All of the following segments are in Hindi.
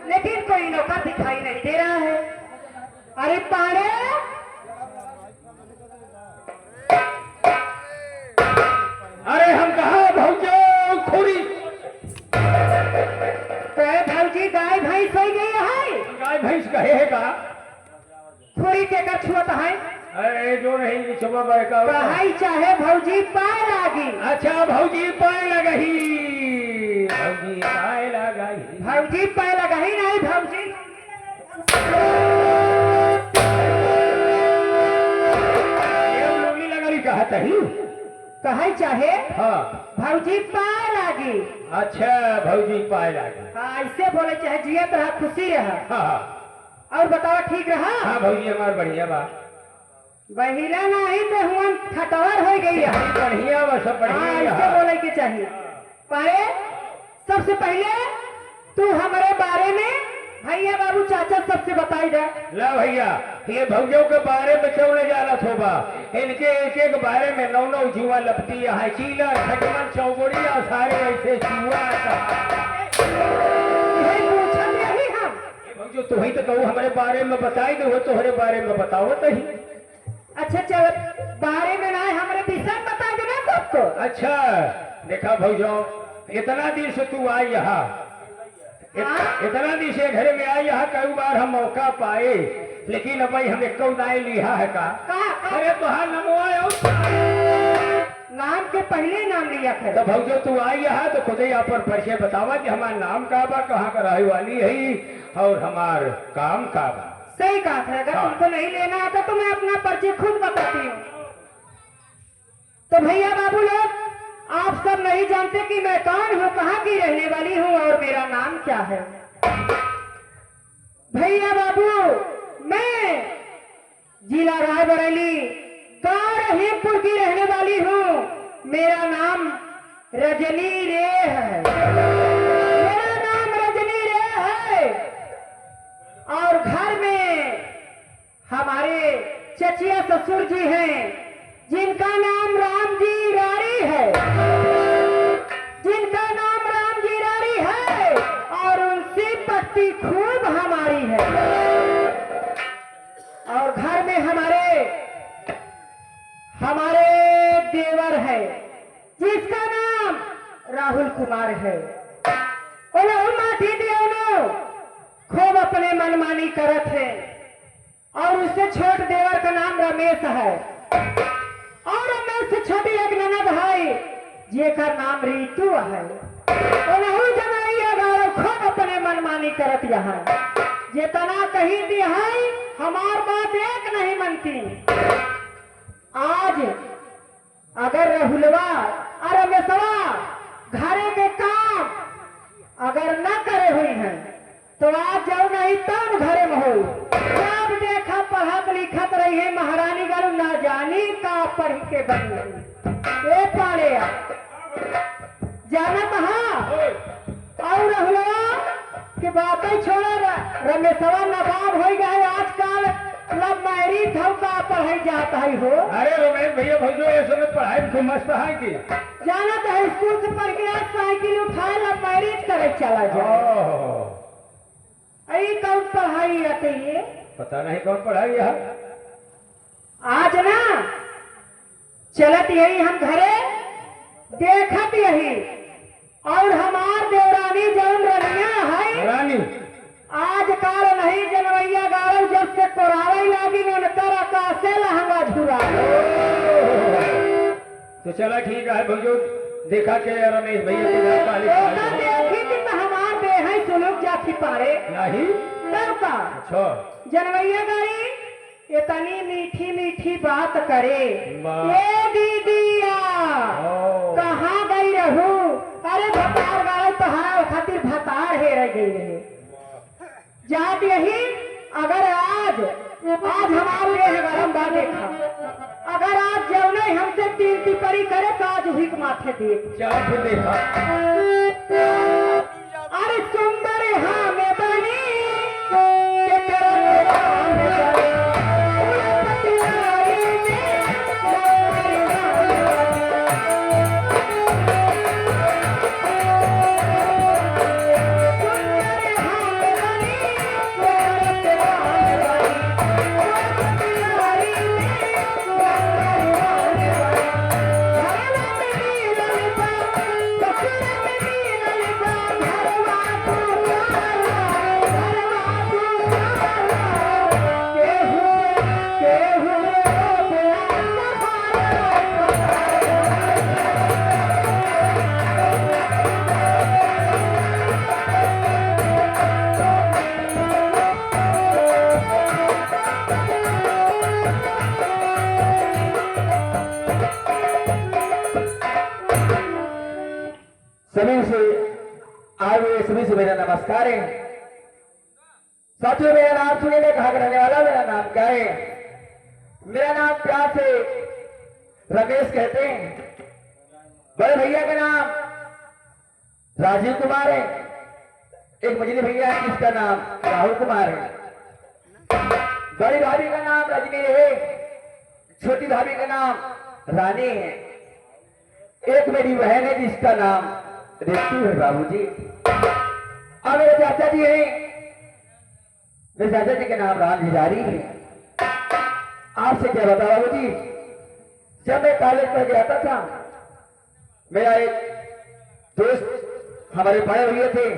लेकिन कोई नौकर दिखाई नहीं दे रहा है। अरे पाड़े, अरे हम कहा भौजो खुरी। भौजी गाय भैंस हो गई है। गाय भैंस कहे है का खुरी के कर छुअत है। अरे जो नहीं सुबह बड़का कहाई चाहे भौजी पाए लागी। अच्छा भौजी पाए लगही, भौजी पाए लगही, भौजी पाए लगही नहीं भौजी ये लोली लगली कहत ही। कहाई चाहे हाँ भौजी पाए लागी। अच्छा भौजी पाए लगी। हाँ ऐसे बोले चाहे जियत रहा खुशी रहा। हाँ और बताओ ठीक रहा। हाँ भौजी हमार बढ़िया बा। बहिला नहीं तो हुआ खटवर हो गई है। बढ़िया बा, सब हाँ बढ़िया ऐसे बोले के चाहिए। पारे सबसे पहले तू हमारे बारे में भैया बाबू चाचा सबसे बताई दे। ला भैया ये भौजों के बारे में क्यों नहीं जानत होगा। इनके एक एक बारे में नौ नौ जुआ लपटी है, चीला छटमन चौगुड़िया सारे ऐसे जुआ यही पूछत रही हम। भौजो तू ही तो कहूँ हमारे बारे में बताई दो, तुम्हारे बारे में बताओ तो ही। अच्छा चल बारे में ना हमारे विषय में बता देना सबको। अच्छा देखा भौजो इतना दिन से तू आई यहाँ, इतना दिन से घर में आई यहाँ, कई बार हम मौका पाए लेकिन अब भाई हमने कौ नाई लिया है का। अरे तुहार नमो नाम के पहले नाम लिया थे। तो भौजो तू आई यहाँ तो खुद ही आप पर परिचय बतावा कि हमारा नाम का बा, कहाँ का रहे वाली है और हमार काम का बा। सही कहा था। अगर तुमको नहीं लेना आता तो मैं अपना परिचय खुद बताती हूँ। तो भैया बाबू लोग आप सब नहीं जानते कि मैं कौन हूँ, कहाँ की रहने वाली हूँ और मेरा नाम क्या है। भैया बाबू मैं जिला रायबरेली गांव रहीमपुर की रहने वाली हूँ। मेरा नाम रजनी रे है। मेरा नाम रजनी रे है और घर में हमारे चचिया ससुर जी हैं जिनका नाम राम जी रारी है, जिनका नाम राम जी रारी है और उनसे पत्नी खूब हमारी है। और घर में हमारे देवर है जिसका नाम राहुल कुमार है। माटी देवनो खूब अपने मनमानी करत है और उससे छोट देवर का नाम रमेश है और रमेश से छोटी एक ननद है जेकर नाम रीतू है। जमाई अगर खूब अपने मनमानी करत यहाँ जितना कही दी है हमार बात एक नहीं मनती। आज अगर राहुलवा और रमेशवा घरे के काम अगर न करे हुई हैं तो आप जाओ नहीं तब घरे में हो। जब देखा पढ़त लिखत रही है महारानी गारू ना जानी का पढ़ के बनी ए पाले जाना कहा और रहुलवा की बात ही छोड़ा। रमेशवा नवाब हो गए आजकल लव मैरिज हो का पढ़ाई जाता है हो। अरे रमेश भैया भौजो ये समय पढ़ाई खूब मस्त है कि जाना तो है स्कूल से पढ़ के साइकिल उठाए लव मैरिज करे चला जाए। कौन पढ़ाई आती है पता नहीं कौन पढ़ाई है। आज ना चलत यही हम घरे देखत यही और हमार देवरानी जौन रनिया है रानी आजकल नहीं जनवैया गाड़ल जब से कोरावे लागी ननकर आकाशे लहंगा झुरा। तो चला ठीक है भौजो देखा के रमेश भैया के देखी थी तो हमार दे है सुलूक जाती पारे नहीं तब का अच्छा जनवैया गाड़ी इतनी मीठी मीठी बात करे। वाह। ये दीदिया कहाँ गई रहू। अरे भतार गाड़ी तो खातिर भतार है रह गई है जात यही। अगर आज हमारे लिए गरम बात देखा अगर आज जब नहीं हमसे तीन टिप्पणी करे तो आज भी माथे देख चाप देखा। अरे सुंदर हाँ में बनी के करम में बनी, पतिवारी में मेरे सभी से मेरा नमस्कार है। साथियों, मेरा नाम सुनिए, कहा रहने वाला मेरा नाम क्या है? मेरा नाम प्यार से रमेश कहते हैं। बड़े भैया का नाम राजीव कुमार है। एक मझली भैया है जिसका नाम राहुल कुमार है। बड़ी भाभी का नाम रजनी है। छोटी भाभी का नाम रानी है। एक मेरी बहन है जिसका नाम रितु है बाबूजी। और मेरे चाचा जी हैं। मेरे चाचा जी का नाम राम हिजारी है। आपसे क्या बता बाबूजी, जब मैं कॉलेज में जाता था, मेरा एक दोस्त, हमारे बड़े भैया थे,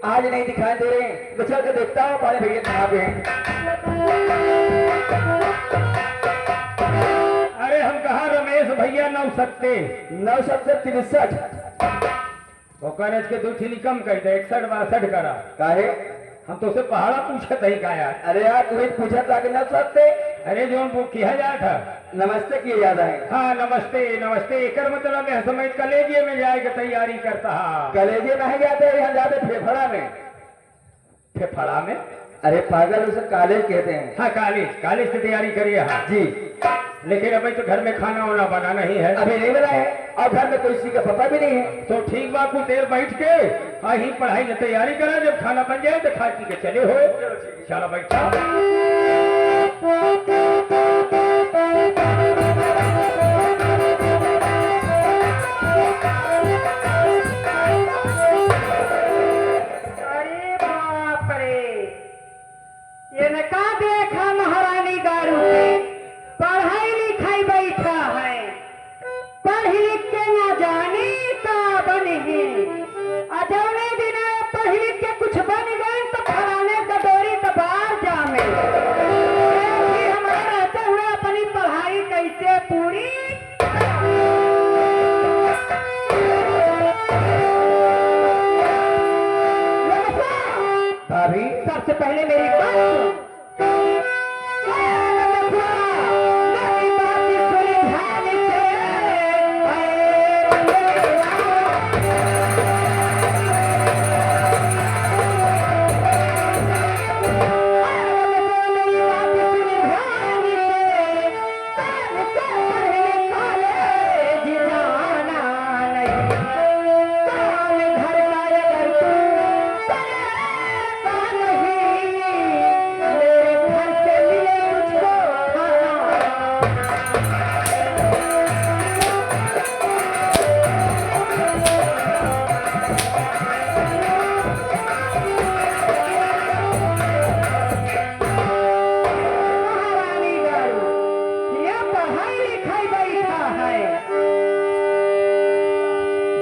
आज नहीं दिखाई दे रहे, मैं चल के देखता हूँ बड़े भैया कहाँ पे हैं। अरे हम कहा रमेश भैया 963 वो कॉलेज के दो ठीनी कम कर दे, 61 करा। काहे? हम तो उसे पहाड़ा पूछत ही का यार। अरे यार तुम्हें पूछा था कि 960? अरे जो वो किया जा था। नमस्ते किए जाता है। हाँ नमस्ते नमस्ते, एक मतलब है समय कलेजे में जाए के तैयारी करता। कलेजे में जाते हैं, हम जाते फेफड़ा में। फेफड़ा में? अरे पागल, उसे कॉलेज कहते हैं। हाँ कॉलेज की तैयारी करिए। हाँ जी, लेकिन अभी तो घर में खाना वाना बना नहीं है। अभी नहीं बना है और घर में कोई चीज का पता भी नहीं है। तो ठीक बात, कुछ देर बैठ के ही पढ़ाई की तैयारी करा, जब खाना बन जाए तो खा पी के चले हो। चलो बैठा। अरे बाप रे, इनका देखा महारानी गारू के पढ़ाई लिखाई बैठा है, पढ़ लिख के न जाने का बने अजौने दिन पढ़ लिख के कुछ बन गए तो फलाने का डोरी तो बाहर जामे। ऐसे हमारे रहते हुए अपनी पढ़ाई कैसे पूरी? भाभी, सबसे पहले मेरी बात सुनो। मेरी बात सुन ध्यान से। मेरी बात सुन ध्यान से। पहले कॉलेज जाना नहीं, काल घर का अगर तू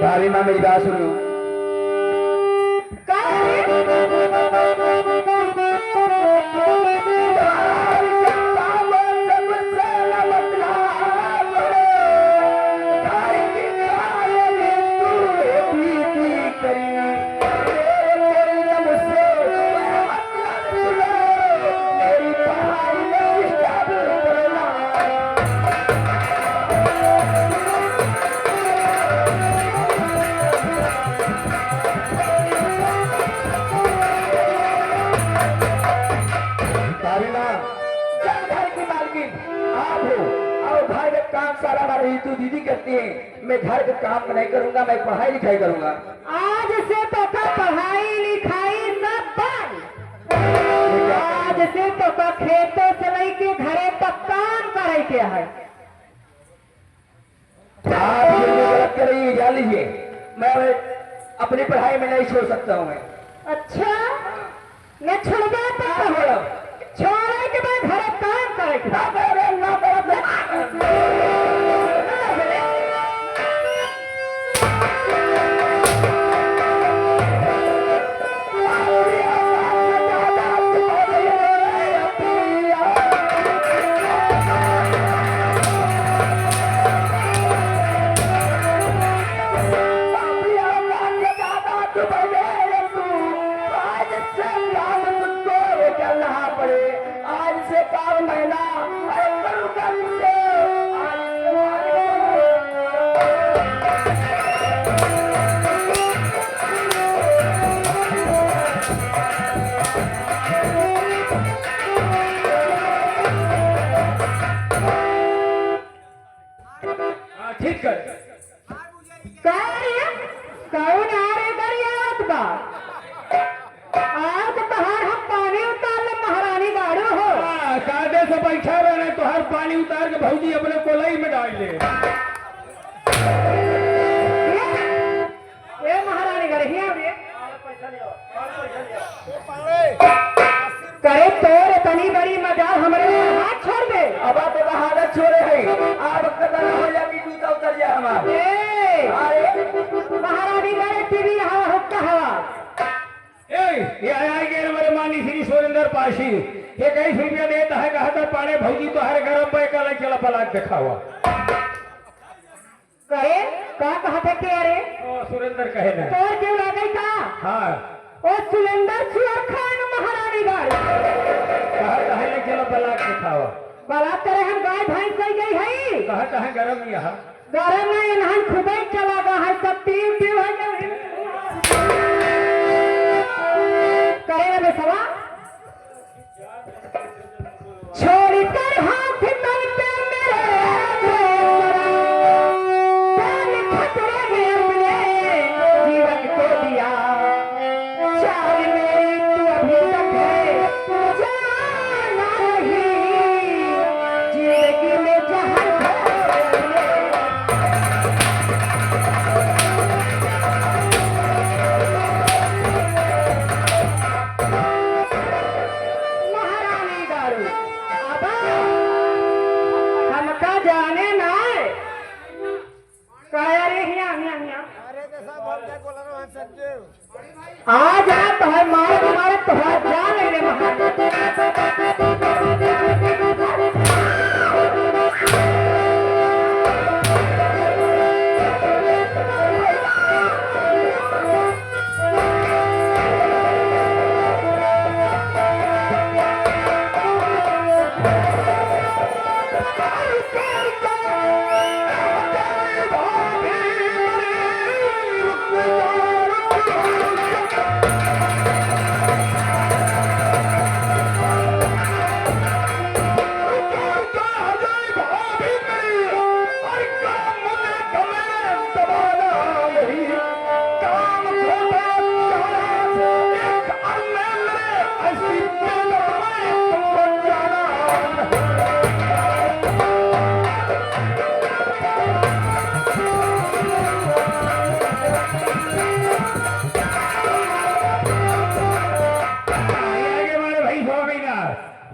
भाभी माँ मेरी बात सुनो। तू दीदी कहती है मैं घर का काम नहीं करूंगा, मैं पढ़ाई लिखाई करूंगा। आज से तो का पढ़ाई लिखाई सब बंद। आज से तो का खेतों से लेके घरे तक काम करे के है। आप ये जो गलत कर रही है जान लीजिए, मैं अपनी पढ़ाई में नहीं छोड़ सकता हूँ मैं। अच्छा न छोड़वा तो छोड़े के बाद घरे काम करे के आज तहार हम पानी उतार ले महारानी गाड़ू हो। कायदे से बैठा रहने तो हर पानी उतार के भौजी अपने कोलई में डाल ले। ये महारानी गढ़िया रे करे तोर इतनी बड़ी मजाल हमरे हाथ छोड़ दे। अब आप बहादत छोड़े है आप कदर हो जा कि जूता उतर जाए हमारे। ए महारानी गढ़ टीवी हवा हुक्का हवा ये आया गेर मेरे मानी श्री सुरेंद्र पाशी ये 21 रुपया देता है कहा था पाने भौजी तो हर गरम पे कल चला पलाक देखा हुआ करे का कहा था के अरे ओ सुरेंद्र कहे ना तोर क्यों लगे था। हाँ ओ सुरेंद्र सुअर खान महारानी गढ़ कहा था है चला पलाक देखा हुआ बारात करे हम गाय भैंस गई गई है कहा था है गरम यहाँ गरम नहीं इन्हां खुदे चला गया है सब पीव पीव है करे ना बेसवा छोड़ कर हाथ तल पे मेरे तन खतरे में अपने जीवन को दिया चाल मेरी तू अभी तक है जाना नहीं जिंदगी में जहर महारानी गारू अब हमका जाने ना कह रे हिया हिया हिया आज आप है मार तुम्हारे तोहरा जान ले महारानी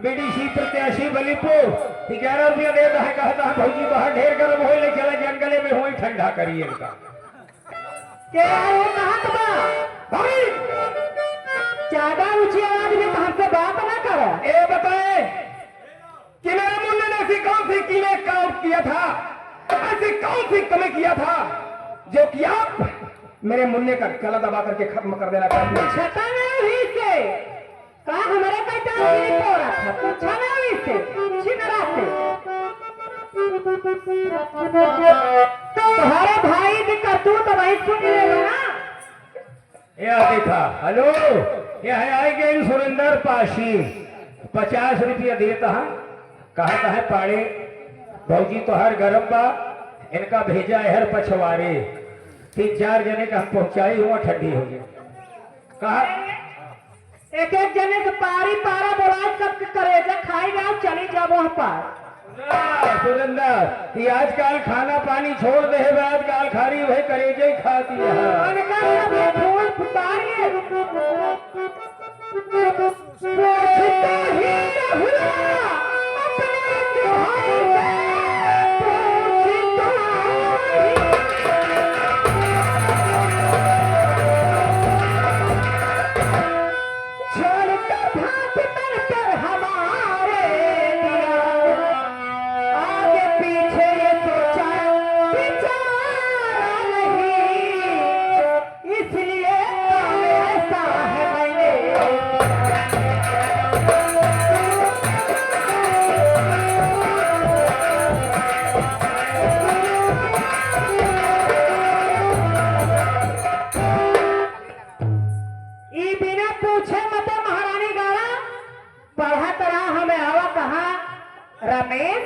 बीडीसी प्रत्याशी बलीपुर 11 रुपया देता है कहता है भौजी बाहर ढेर गर्म हो ले चला जंगले में हो ठंडा करिए इनका क्या वो कहा था भाई ज्यादा ऊंची आवाज में हमसे बात ना करो। ये बताए कि मेरे मुन्ने ने ऐसी कौन सी कीले काम किया था ऐसी कौन सी कमी किया था जो कि आप मेरे मुन्ने का गला दबा करके खत्म कर देना चाहते हैं। छता नहीं से का हमारे का टाइम नहीं हो रहा था पूछा नहीं से छिनरा से तुम्हारे भाई की करतूत वही सुन लेगा ना। यह देखा हेलो यह आई गई सुरेंद्र पाशी 50 रुपया देता है कहता है पाड़े भौजी तो हर गरम बा इनका भेजा है हर पछवाड़े 3-4 जने का हम पहुंचाई हुआ ठंडी हो गई कहा एक एक जने से पारी पारा बोला सब करेजा खाई जाओ चली जाओ वहां पर। सुरेंद्र ये आजकल खाना पानी छोड़ दे है आजकल खारी वही करेजे ही खाती है। फूल फुटारिए रमेश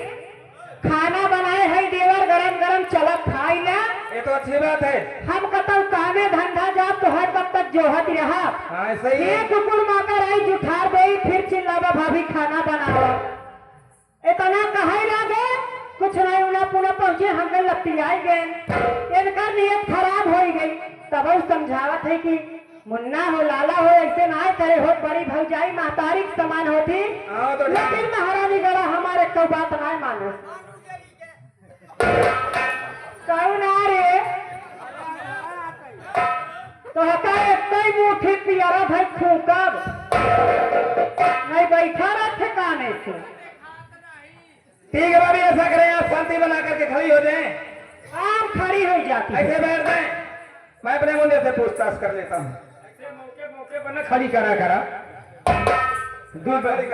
खाना बनाए है देवर गरम गरम चला खाई ला ये तो अच्छी बात है। हम कतल कामे धंधा जा तो हर तब तक जोहत रहा। हाँ सही ये है। कुकुर माकर आई जुठार गई फिर चिल्लावा भाभी खाना बनाओ। इतना कहा लागे कुछ नहीं उना पुना पहुंचे हम गए लपटी आई गए। इनका नियत खराब हो गई। तब वो समझावत है कि मुन्ना हो लाला हो ऐसे ना करे हो बड़ी भौजाई महतारी के समान होती। हाँ तो ठीक है। लेकिन महारानी गड़ा हमारे को बात ना मानो। कौन आ रे तो हका कई मुठी पियरा भाई खूकब नहीं बैठा रहा ठिकाने से। ठीक है भाभी, ऐसा करें आप शांति बना करके खड़ी हो जाएं। आम खड़ी हो जाती है। ऐसे बैठ जाएं, मैं अपने मुंडे से पूछताछ कर लेता हूँ। ऐसे मौके मौके पर न खड़ी करा करा। 2 बजे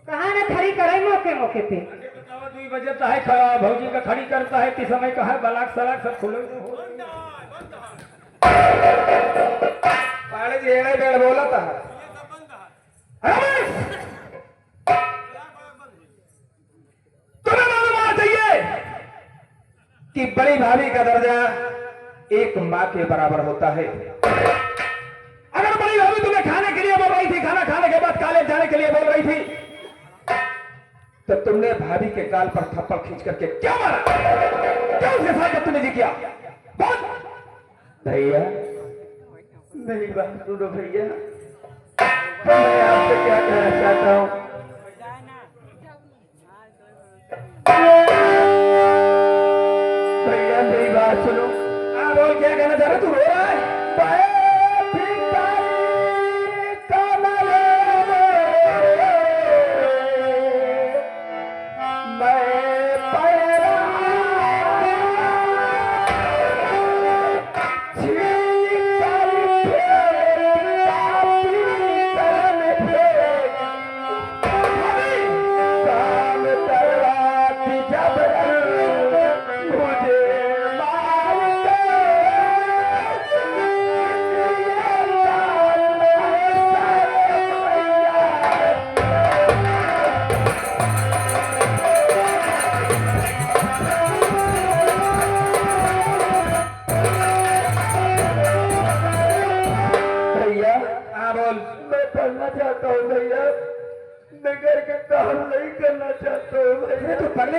कहा ना खड़ी करे मौके मौके पे। 2 बजे तो है खड़ा भौजी का खड़ी करता है कि समय का है बलाक सलाक सब खुले पाड़े जेड़े बेड़ बोला था। तुम्हें मालूम होना चाहिए कि बड़ी भाभी का दर्जा एक माँ के बराबर होता है। अगर बड़ी भाभी तुम्हें खाने के लिए बोल रही थी, खाना खाने के बाद कॉलेज जाने के लिए बोल रही थी, तो तुमने भाभी के गाल पर थप्पड़ खींच करके क्यों मारा? क्यों उसके साथ बदतमीजी किया? बोल भैया, मेरी बात सुनो भैया, मैं आपसे क्या कहना चाहता हूँ। भैया मेरी बात सुनो। हाँ बोल, क्या कहना चाह रहे? तू रो रहा है?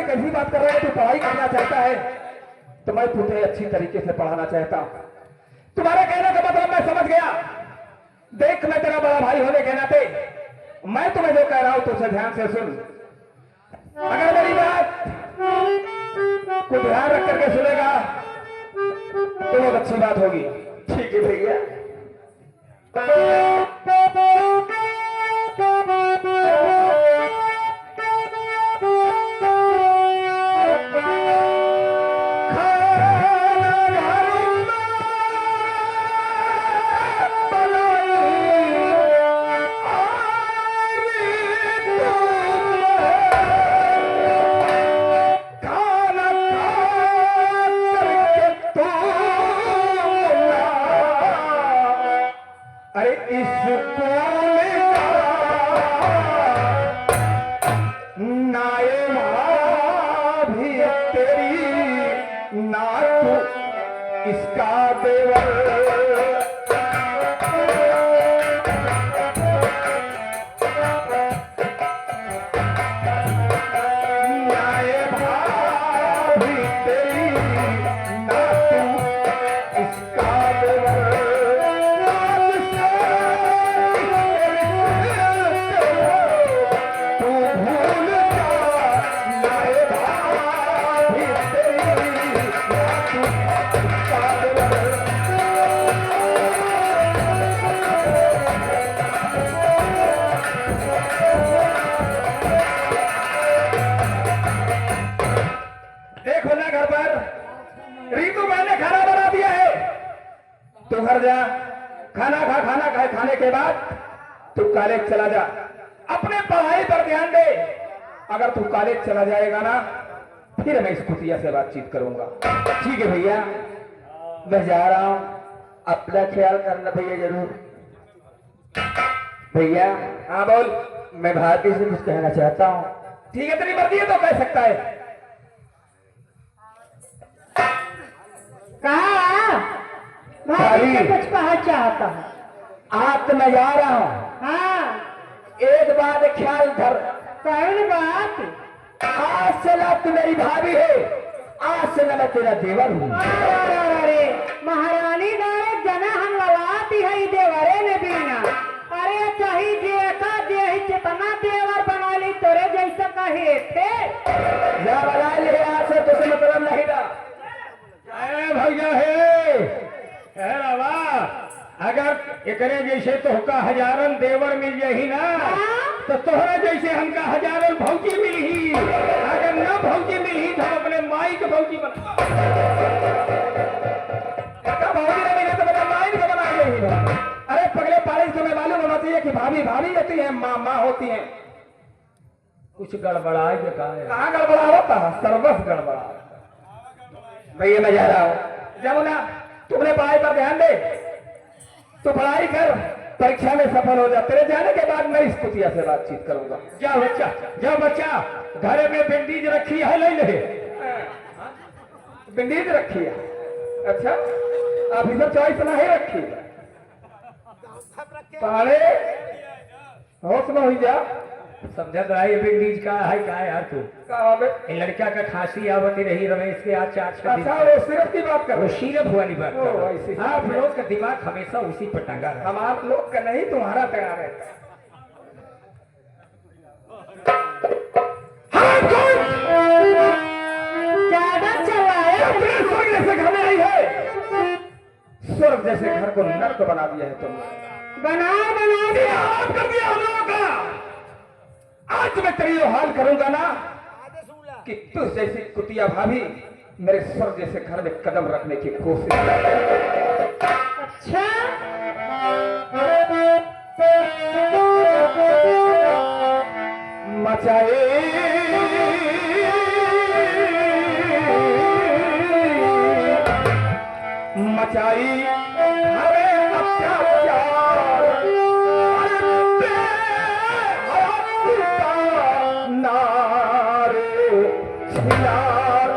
कैसी बात कर रहा है? तू पढ़ाई करना चाहता है तो मैं तुझे अच्छी तरीके से पढ़ाना चाहता हूँ। तुम्हारे कहने का मतलब मैं समझ गया। देख, मैं तेरा बड़ा भाई होने के नाते मैं तुम्हें जो कह रहा हूं तो उसे ध्यान से सुन। अगर मेरी बात को ध्यान रख करके सुनेगा तो बहुत अच्छी बात होगी। ठीक है भैया। खाने के बाद तू कॉलेज चला जा, अपने पढ़ाई पर ध्यान दे। अगर तू कॉलेज चला जाएगा ना फिर मैं इस कुतिया से बातचीत करूंगा। ठीक है भैया, मैं जा रहा हूं, अपना ख्याल करना भैया जरूर। भैया। हाँ बोल। मैं भारती से कुछ कहना चाहता हूँ। ठीक है, तेरी मर्जी है तो कह सकता है। कहा भाभी से कुछ कहा चाहता है? आज तो मैं जा रहा हूँ, हाँ एक बात ख्याल धर, कौन बात? आज से ना तू मेरी भाभी है, आज से ना मैं तेरा देवर हूँ। अरे महारानी नारे जना हम लवाती है ई देवरे ने बीना। अरे चाही जे का जे ही चेतना देवर बना ली तोरे जैसा कहे थे। जा बना ले, आज से तुझे मतलब नहीं था। अरे भैया हे रवा, अगर एकरे जैसे तोहका हजारन देवर मिल जाही ना, तो तोहरा जैसे हमका हजारन भौजी मिलही। अगर न भौजी मिलही तो हम अपने माई के भौजी बना। भौजी ने मिले तो बता माई को बना ले। अरे पगले पाले को मैं मालूम होना चाहिए कि भाभी भाभी होती है, माँ माँ होती है। कुछ गड़बड़ाए के कहा है। कहाँ गड़बड़ा होता है? सर्वस गड़बड़ा। भैया मैं जा रहा हूँ। जमुना तुमने पढ़ाई पर ध्यान दे, तो पढ़ाई कर, परीक्षा में सफल हो जा। तेरे जाने के बाद मैं इस कुतिया से बातचीत करूंगा। जा बच्चा, जा बच्चा, घर में बैंडेज रखी है, ले ले। बिंडीज रखी है? अच्छा, ऑफिसर चॉइस नहीं रखी है। पाले होश में हुई जा। समझत रहा ये बैंडेज का है यार तू? कहाँ बे? ये लड़का का खांसी आवती रही रमेश के आज 4-6 दिन। अच्छा, वो सिर्फ की बात कर वो रहे हो। शीरप हुआ नहीं बात ओ, कर ऐसी। रहा। आप लोग का दिमाग हमेशा उसी पर टंगा रहा। हम आप लोग का नहीं, तुम्हारा तैयार रहता है। हाँ, कौन? ज्यादा चलाया अपने स्वर्ग जैसे घर में आई है, स्वर्ग जैसे घर को नर्क बना दिया है तुमने। बना दिया, आप कर दिया हम लोगों का। आज मैं तेरी यो हाल करूंगा ना कि तू जैसी कुतिया भाभी मेरे स्वर्ग जैसे घर में कदम रखने की कोशिश कर। अच्छा मचाए मचाई हरे अत्याचार, अरे बेहयाती नारे छिनार।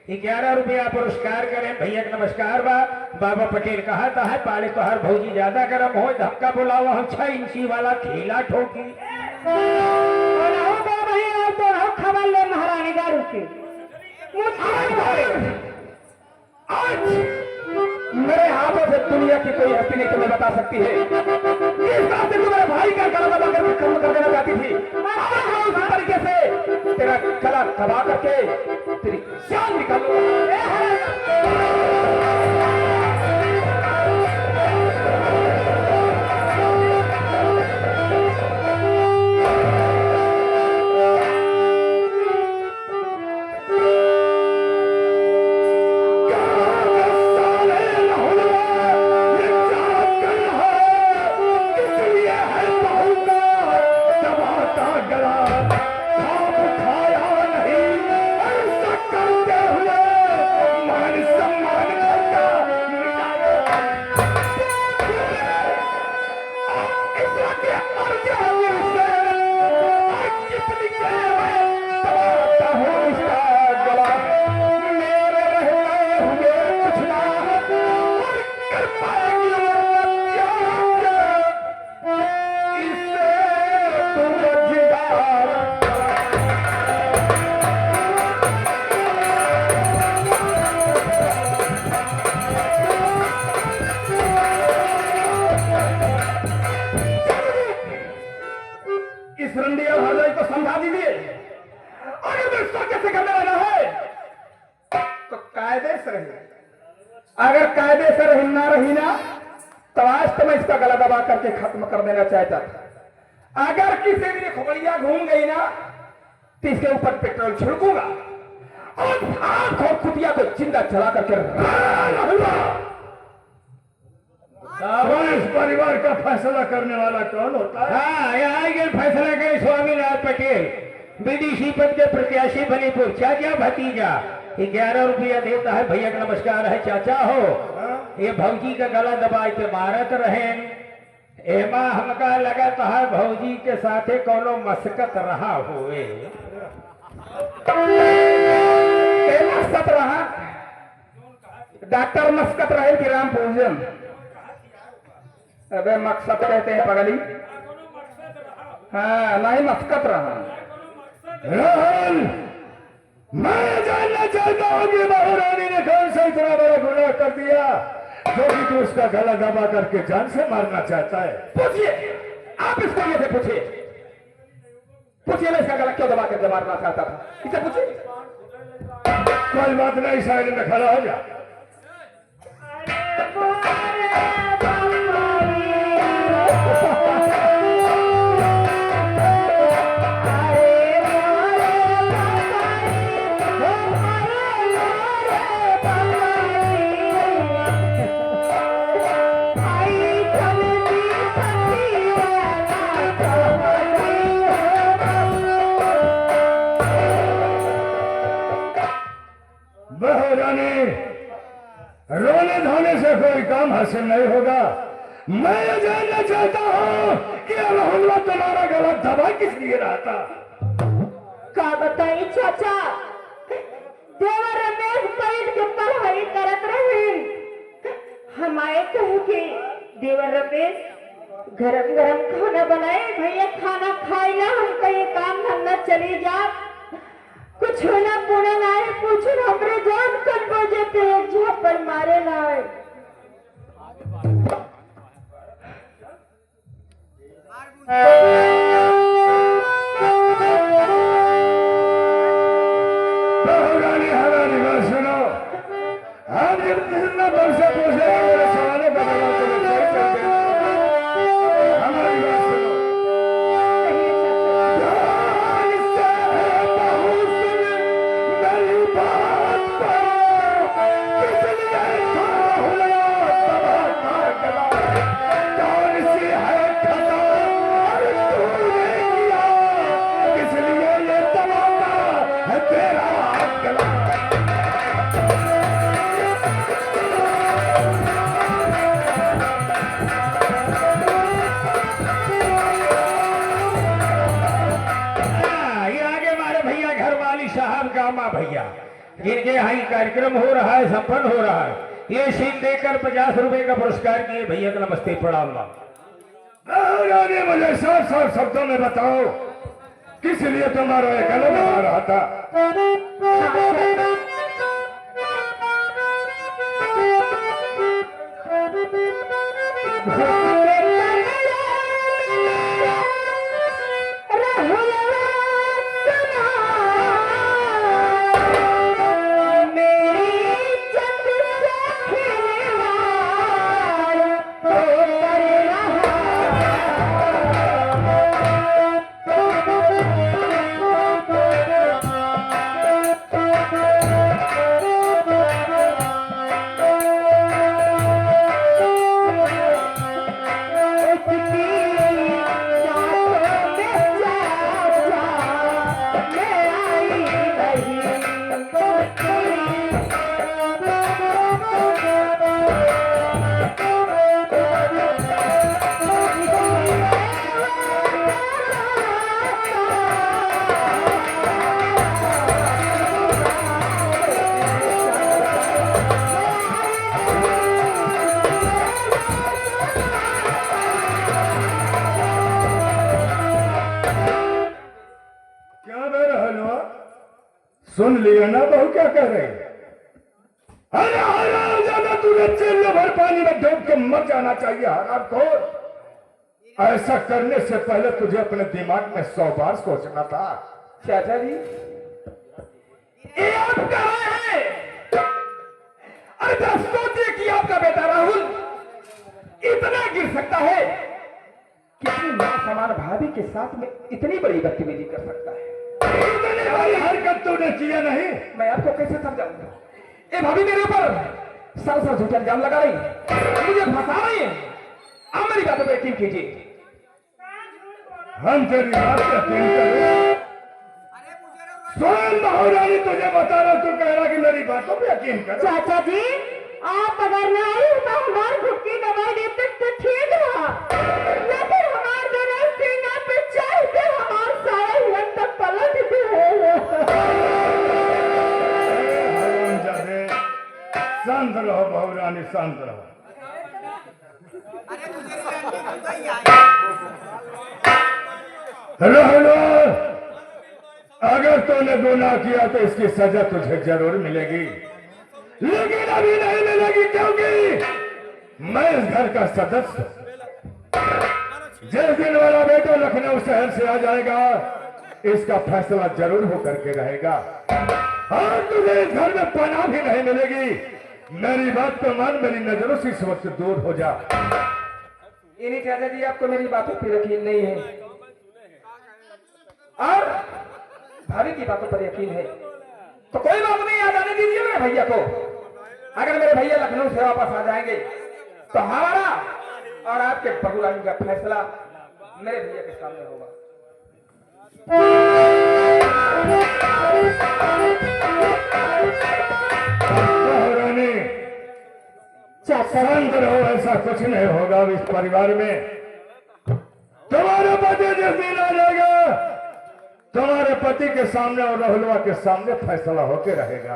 11 रुपया पुरस्कार करें भैया के नमस्कार बा। बाबा पटेल कहा था है पाले तो हर भौजी ज्यादा गर्म हो धक्का बुलावा हम 6 इंची वाला खेला ठोकी। और आओ बा भाई आओ तो आओ खबर ले महारानी दारू के आज मेरे हाथों से दुनिया की कोई हस्ती नहीं तुम्हें बता सकती है। इस बात से तुम्हारे भाई का गला दबा करके खत्म कर देना चाहती थी। आज मैं उस तरीके से तेरा गला दबा करके तेरी जान निकालूंगा। अगर कायदे से हिलना रही ना तो आज तो मैं इसका गला दबा करके खत्म कर देना चाहता था। अगर किसी भी खोपड़िया घूम गई ना तो इसके ऊपर पेट्रोल छिड़कूंगा और आंख और कुतिया को जिंदा चला करके इस परिवार का फैसला करने वाला कौन होता है? हाँ यहाँ के फैसला करे स्वामीनाथ पटेल बीडीसी पद के प्रत्याशी बनीपुर चाचा भतीजा। 11 रुपया देता है भैया का नमस्कार है चाचा हो। ये भौजी का गला दबाई के मारत रहे एमा हमका लगा तो है भौजी के साथे कोनो मस्कत रहा हुए। मस्कत रहा डॉक्टर मस्कत रहे कि राम पूजन। अबे मकसद कहते हैं पगली। हाँ नहीं मस्कत रहा। राहुल मैं जानना चाहता हूँ कि महारानी ने कौन सा इतना बड़ा गुनाह कर दिया जो कि तू उसका गला दबा करके जान से मारना चाहता है? पूछिए आप इसको ये से पूछिए पूछिए मैं इसका गला क्यों दबा करके मारना चाहता था इसे पूछिए। कोई बात नहीं साइड में खड़ा हो जा। रोने धोने से कोई काम हासिल नहीं होगा। मैं ये जानना चाहता हूँ कि राहुल तुम्हारा गला दबा किस लिए रहा था? का बताई चाचा देवर रमेश बैठ के पढ़ाई करत रहे हमारे कहे कि देवर रमेश गरम गरम खाना बनाए भैया खाना खाए ना हम कहीं काम धंधा चली जा कुछ होना पुणे ना है कुछ हमरे जान कट बजे पे एक झप्पड़ मारे ना है। रानी हमारी बात सुनो। हम जब जितना वर्षा पूछे मेरे सवालों का जवाब तुम्हें सही कर देना। हमारी बात सुनो। राहुल जिनके यहाँ ये कार्यक्रम हो रहा है, संपन्न हो रहा है, ये सीन देकर 50 रुपए का पुरस्कार किए भैया का नमस्ते प्रणाम। महारानी मुझे साफ साफ शब्दों में बताओ किस लिए तुम्हारा एक कलम आ रहा था? सुन लिया ना बहू क्या कह रही? अरे हराम ज्यादा तुझे चिल्ले भर पानी में डूब के मर जाना चाहिए हरामखोर। ऐसा करने से पहले तुझे अपने दिमाग में 100 बार सोचना था। चाचा जी ये आप कहाँ हैं? अरे जरा सोचिए कि आपका बेटा राहुल इतना गिर सकता है कि अपनी मां समान भाभी के साथ में इतनी बड़ी बदतमीजी कर सकता है। इतनी बड़ी हरकत तूने किया नहीं। मैं आपको कैसे समझाऊंगा? ये भाभी मेरे ऊपर सर झूठा इल्जाम लगा रही है, मुझे फंसा रही है। आप मेरी बातों पर यकीन कीजिए। हम तेरी बात पर यकीन करें। स्वयं महारानी तुझे बता रहा, तू कह रहा कि मेरी बातों पर यकीन कर। चाचा जी आप अगर ना आई तो हमारे घुटकी दवाई देते तो ठीक रहा, या फिर हमारे दोनों सीना पे चाहते हमारे सारे हिरण तक पलट दे। शांत रहो बहुरानी, शांत रहो। हेलो हेलो, अगर तूने गुनाह किया तो इसकी सजा तुझे जरूर मिलेगी, लेकिन अभी नहीं मिलेगी, क्योंकि मैं इस घर का सदस्य हूं। जिस दिन वाला बेटा लखनऊ शहर से आ जाएगा इसका फैसला जरूर होकर के रहेगा, और तुझे इस घर में पनाह भी नहीं मिलेगी। मेरी बात तो मान, मेरी नजरों से इस वक्त दूर हो जा। इन्हीं चाचा जी आपको मेरी बातों पर यकीन नहीं है और भाभी की बातों पर यकीन है, तो कोई बात नहीं, आ जाने दीजिए मेरे भैया को। अगर मेरे भैया लखनऊ से वापस आ जाएंगे तो हमारा और आपके बहुरानी का फैसला मेरे भैया के सामने होगा। बहुरानी शांत रहो, ऐसा कुछ नहीं होगा इस परिवार में। तुम्हारा पति जिस दिन आ जाएगा तुम्हारे पति के सामने और राहुलवा के सामने फैसला होके रहेगा।